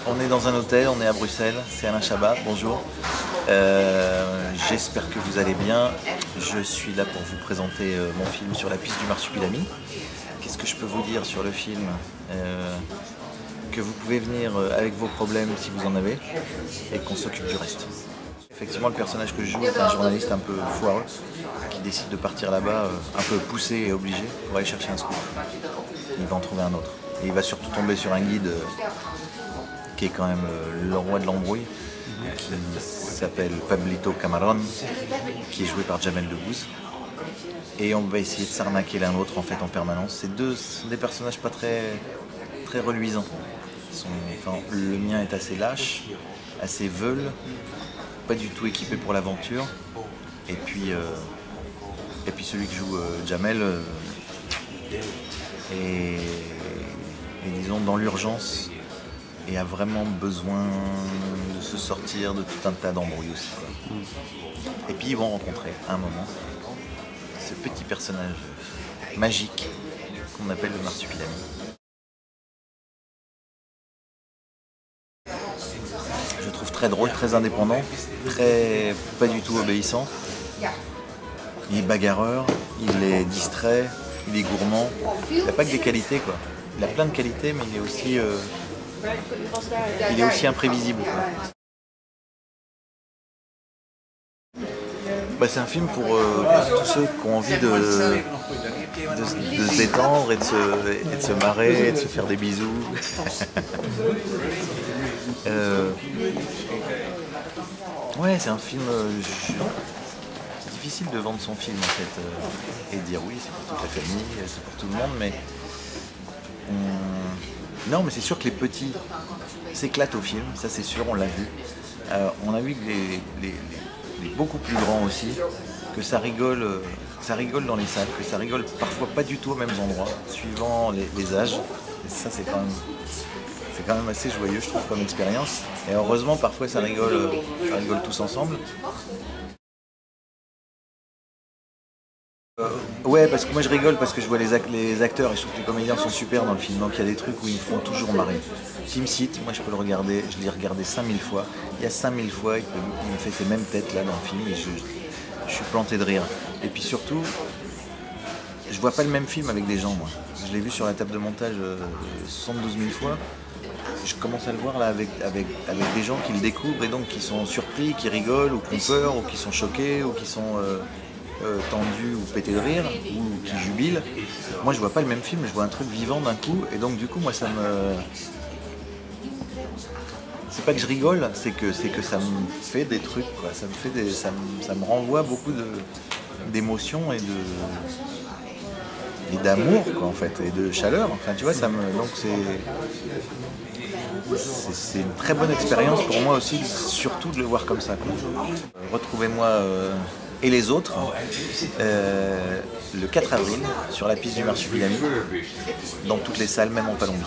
On est dans un hôtel, on est à Bruxelles, c'est Alain Chabat, bonjour. J'espère que vous allez bien. Je suis là pour vous présenter mon film sur la piste du Marsupilami. Qu'est-ce que je peux vous dire sur le film? Que vous pouvez venir avec vos problèmes si vous en avez et qu'on s'occupe du reste. Effectivement, le personnage que je joue est un journaliste un peu foireux qui décide de partir là-bas un peu poussé et obligé pour aller chercher un scoop. Il va en trouver un autre. Et il va surtout tomber sur un guide qui est quand même le roi de l'embrouille, qui s'appelle Pablito Camarón, qui est joué par Jamel Debbouze. Et on va essayer de s'arnaquer l'un l'autre en fait en permanence. Ces deux sont des personnages pas très reluisants. Le mien est assez lâche, assez veule, pas du tout équipé pour l'aventure. Et puis celui que joue Jamel est disons dans l'urgence et a vraiment besoin de se sortir de tout un tas d'embrouilles aussi, quoi. Et puis ils vont rencontrer à un moment ce petit personnage magique qu'on appelle le Marsupilami. Je le trouve très drôle, très indépendant, pas du tout obéissant. Il est bagarreur, il est distrait, il est gourmand. Il n'a pas que des qualités, quoi. Il a plein de qualités, mais il est aussi imprévisible, quoi. C'est un film pour tous ceux qui ont envie de se détendre et de se marrer, et de se faire des bisous. Ouais, c'est un film. C'est difficile de vendre son film en fait et de dire oui, c'est pour toute la famille, c'est pour tout le monde, mais non, mais c'est sûr que les petits s'éclatent au film, ça c'est sûr, on l'a vu. On a vu que les beaucoup plus grands aussi, que ça rigole dans les salles, que ça rigole parfois pas du tout aux mêmes endroits, suivant les âges. Et ça c'est quand même assez joyeux, je trouve, comme expérience. Et heureusement, parfois ça rigole tous ensemble. Ouais, parce que moi je rigole parce que je vois les acteurs et je trouve que les comédiens sont super dans le film, donc il y a des trucs où ils me font toujours marrer. S'il me cite, moi je peux le regarder, je l'ai regardé 5000 fois, il y a 5000 fois il me fait ces mêmes têtes là dans le film et je suis planté de rire. Et puis surtout, je vois pas le même film avec des gens, moi. Je l'ai vu sur la table de montage 72 000 fois, je commence à le voir là avec des gens qui le découvrent et donc qui sont surpris, qui rigolent ou qui ont peur ou qui sont choqués ou qui sont tendus ou pétés de rire ou qui jubilent. Moi je vois pas le même film, je vois un truc vivant d'un coup et donc du coup moi ça me... C'est pas que je rigole, c'est que ça me fait des trucs, quoi. Ça me renvoie beaucoup d'émotions et d'amour, quoi, en fait, et de chaleur. Enfin tu vois, donc c'est une très bonne expérience pour moi aussi, surtout de le voir comme ça, quoi. Retrouvez-moi et les autres le 4 avril sur la piste du Marsupilami, dans toutes les salles, même en Colombie.